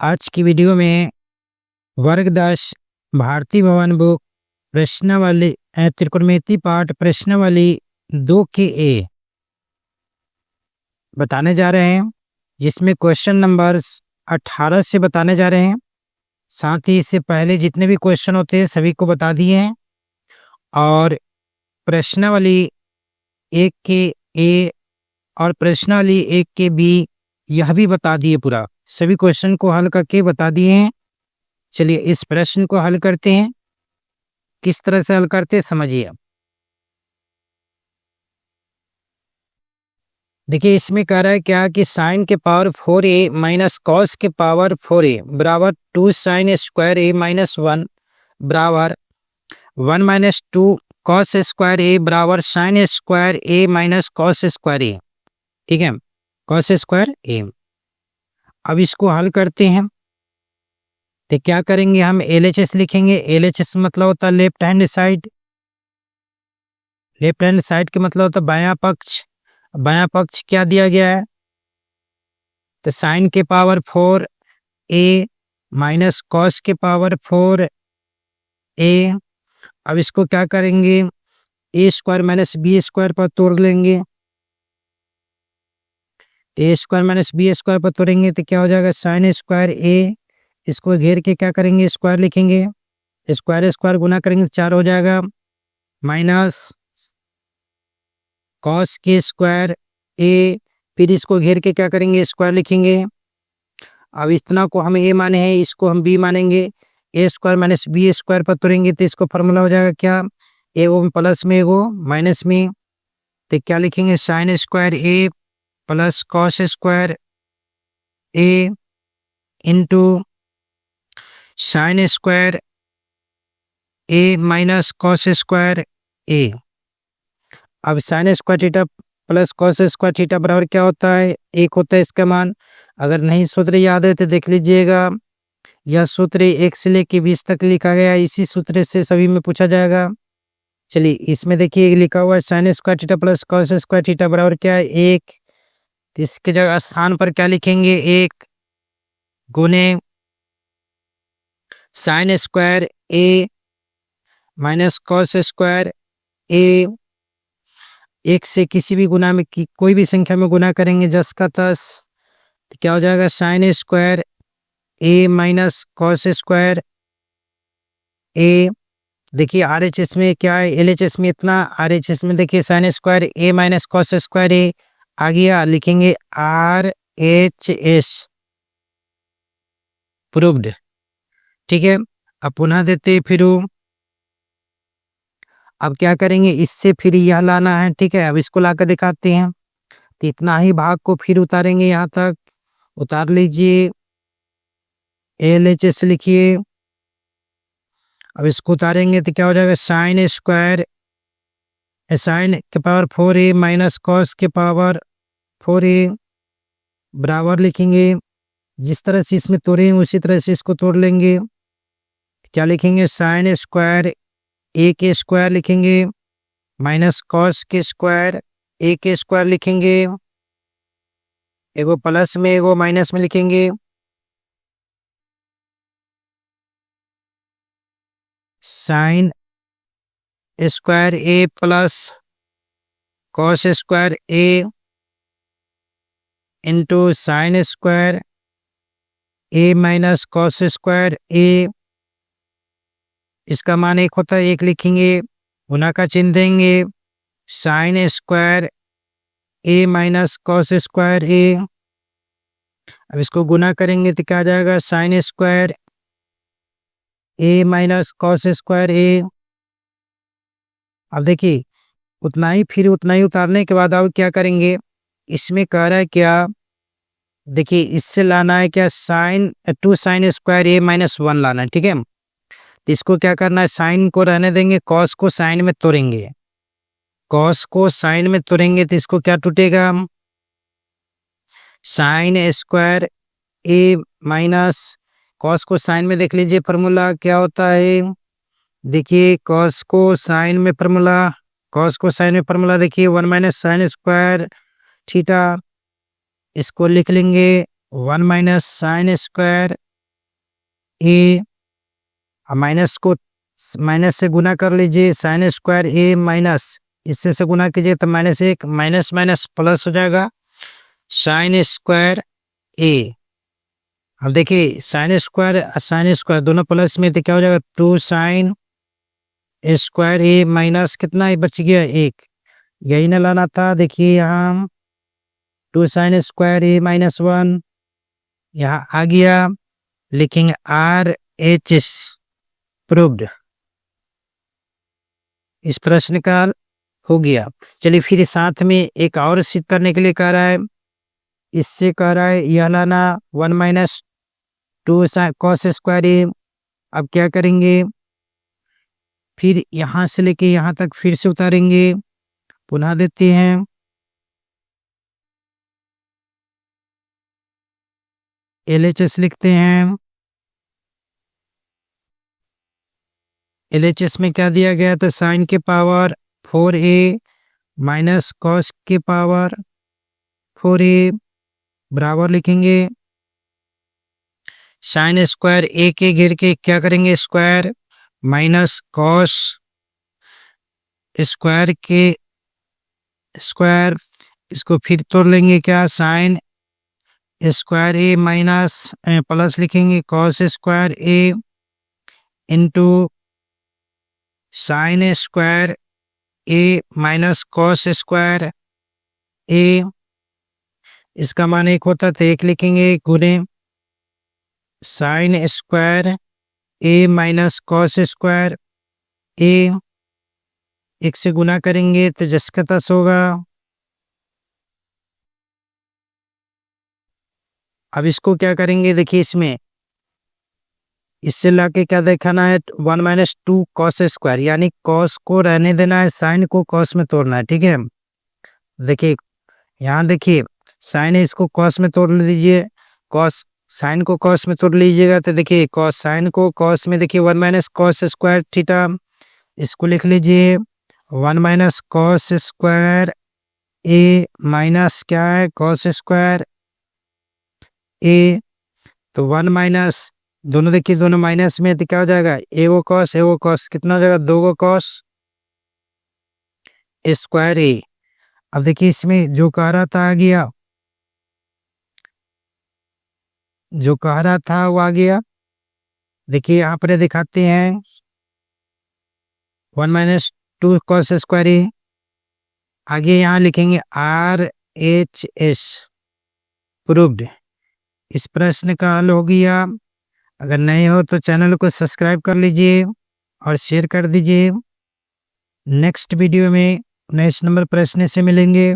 आज की वीडियो में वर्ग 10 भारतीय भवन बुक प्रश्नावली त्रिकोणमिति पाठ प्रश्नावली 2 के ए बताने जा रहे हैं, जिसमें क्वेश्चन नंबर 18 से बताने जा रहे हैं। साथ ही इससे पहले जितने भी क्वेश्चन होते हैं सभी को बता दिए हैं और प्रश्नावली 1 के ए और प्रश्नावली 1 के बी यह भी बता दिए। पूरा सभी क्वेश्चन को हल करके बता दिए हैं। चलिए इस प्रश्न को हल करते हैं। किस तरह से हल करते हैं समझिए। देखिए इसमें कह रहा है क्या कि साइन के पावर 4a माइनस कॉस के पावर 4a बराबर 2 साइन स्क्वायर a माइनस 1 बराबर 1 माइनस 2 कॉस स्क्वायर a बराबर sign square a minus cos square a। ठीक है, कॉस स्क्वायर a। अब इसको हल करते हैं तो क्या करेंगे, हम LHS लिखेंगे। LHS मतलब होता है left hand side. Left hand side के मतलब होता है बायां पक्ष। बायां पक्ष क्या दिया गया है, तो साइन के पावर 4a माइनस कॉस के पावर 4a। अब इसको क्या करेंगे, a square minus b square पर तोड़ लेंगे। a square minus b square पर तोड़ेंगे तो क्या हो जाएगा, साइन स्क्वायर a। इसको घेर के क्या करेंगे, स्क्वायर लिखेंगे। स्क्वायर स्क्वायर गुना करेंगे 4 हो जाएगा, माइनस कॉस के स्क्वायर a। फिर इसको घेर के क्या करेंगे, स्क्वायर लिखेंगे। अब इतना को हम a माने हैं, इसको हम b मानेंगे। a square minus b square पर तोड़ेंगे तो इसको फॉर्मूला हो जाएगा क्या, एगो प्लस में एगो माइनस में। तो क्या लिखेंगे, sign square a plus cos square a into sine square a minus cos square a। अब sine square theta plus cos square theta बराबर क्या होता है, 1 होता है इसका मान। अगर नहीं सूत्र याद है तो देख लीजिएगा, यह सूत्र 1 से लेके 20 तक लिखा गया, इसी सूत्र से सभी में पूछा जाएगा। चलिए इसमें देखिए लिखा हुआ है sine square theta plus cos square theta बराबर क्या है, 1। इसके जगह स्थान पर क्या लिखेंगे, 1 गुने sign square a minus cos square a। 1 से किसी भी गुना में कोई भी संख्या में गुना करेंगे 10 का 10 तो क्या हो जाएगा, sign square a minus cos square a। देखिए RHS में क्या है, LHS में इतना, RHS में देखिए sign square a minus cos square a आ गया, लिखेंगे RHS प्रूव्ड। ठीक है, अब पुनः देते फिर अब क्या करेंगे, इससे फिर यह लाना है। ठीक है, अब इसको लाकर दिखाते हैं। तो इतना ही भाग को फिर उतारेंगे, यहाँ तक उतार लीजिए, LHS लिखिए। अब इसको उतारेंगे तो क्या हो जाएगा, साइन स्क्वायर साइन के पावर 4a माइनस कॉस के पावर 4a बराबर लिखेंगे, जिस तरह से इसमें तोड़े उसी तरह से इसको तोड़ लेंगे। क्या लिखेंगे, साइन स्क्वायर a के स्क्वायर लिखेंगे माइनस कॉस के स्क्वायर a के स्क्वायर लिखेंगे, एगो प्लस में एगो माइनस में लिखेंगे। Sign square a plus cos square a into sine square a minus cos square a। इसका मान 1 होता है, 1 लिखेंगे, गुना का चिन्ह देंगे, sign square a minus cos square a। अब इसको गुना करेंगे तो क्या आ जाएगा, sign square a minus cos square a। अब देखिए उतना ही उतारने के बाद अब क्या करेंगे, इसमें कह रहा है क्या, देखिए इससे लाना है क्या, sine 2 sine square a minus 1 लाना है। ठीक है, तो इसको क्या करना है, साइन को रहने देंगे, कॉस को साइन में तोड़ेंगे। कॉस को साइन में तोड़ेंगे तो इसको क्या टूटेगा, sign square a minus cos को साइन में देख लीजिए फॉर्मूला क्या होता है। देखिए कॉस को साइन में फॉर्मूला देखिए 1 माइनस साइन स्क्वायर थीटा। इसको लिख लेंगे 1 माइनस साइन स्क्वायर ए, माइनस को माइनस से गुना कर लीजिए, साइन स्क्वायर ए माइनस इससे से गुना कीजिए तो माइनस 1 माइनस माइनस प्लस हो जाएगा साइन स्क्वायर ए। अब देखिए साइन स्क्वायर दोनों प्लस में तो क्या हो जाएगा 2 साइन स्क्वायर ए माइनस कितना ही बच गया 1, यही ना लाना था। देखिए यहाँ 2 साइन स्क्वायर ए माइनस 1 यहाँ आ गया, लिखेंगे आर एच एस प्रूव्ड। इस प्रश्न का हो गया। चलिए फिर साथ में एक और सिद्ध करने के लिए कह रहा है, इससे कह रहा है यह लाना 1 माइनस 2 कॉस स्क्वायर ए। अब क्या करेंगे, फिर यहाँ से लेके यहाँ तक फिर से उतारेंगे, पुनः देते हैं LHS लिखते हैं। LHS में क्या दिया गया तो साइन के पावर 4a माइनस कॉस के पावर 4a बराबर लिखेंगे साइन स्क्वायर ए के घेर के क्या करेंगे स्क्वायर माइनस कॉस स्क्वायर के स्क्वायर, इसको फिर तोड़ लेंगे क्या साइन स्क्वायर ए माइनस प्लस लिखेंगे कॉस स्क्वायर ए इंटू साइन स्क्वायर ए माइनस कॉस स्क्वायर ए, इसका मान 1 होता तो 1 लिखेंगे गुने साइन स्क्वायर ए माइनस कॉस स्क्वायर ए, 1 से गुना करेंगे तो जस का तस होगा। अब इसको क्या करेंगे, देखिए इसमें इससे लाके क्या दिखाना है 1 माइनस 2 कॉस स्क्वायर, यानी कॉस को रहने देना है, साइन को कॉस में तोड़ना है। ठीक है, देखिए यहाँ देखिए साइन है, इसको कॉस में तोड़ लीजिए, कॉस साइन को कॉस में तोड़ लीजिएगा तो देखिए कॉस साइन को कॉस में देखिए 1 माइनस कॉस स्क्वायर थीटा, इसको लिख लीजिए 1 माइनस कॉस स्क्वायर ए माइनस क्या है कॉस स्क्वायर ए, तो 1 माइनस दोनों देखिए दोनों माइनस में तो क्या हो जाएगा ए वो कॉस कितना हो जाएगा 2 वो कॉस स्क्वायर ए। अब देखिए इसमें जो कह रहा था आ गया, जो कह रहा था वो आ गया। देखिए यहाँ पर दिखाते हैं 1 माइनस 2 कॉस स्क्वायर ए, आगे यहाँ लिखेंगे RHS प्रूव्ड। इस प्रश्न का हल हो गया। अगर नए हो तो चैनल को सब्सक्राइब कर लीजिए और शेयर कर दीजिए। नेक्स्ट वीडियो में नेक्स्ट नंबर प्रश्न से मिलेंगे।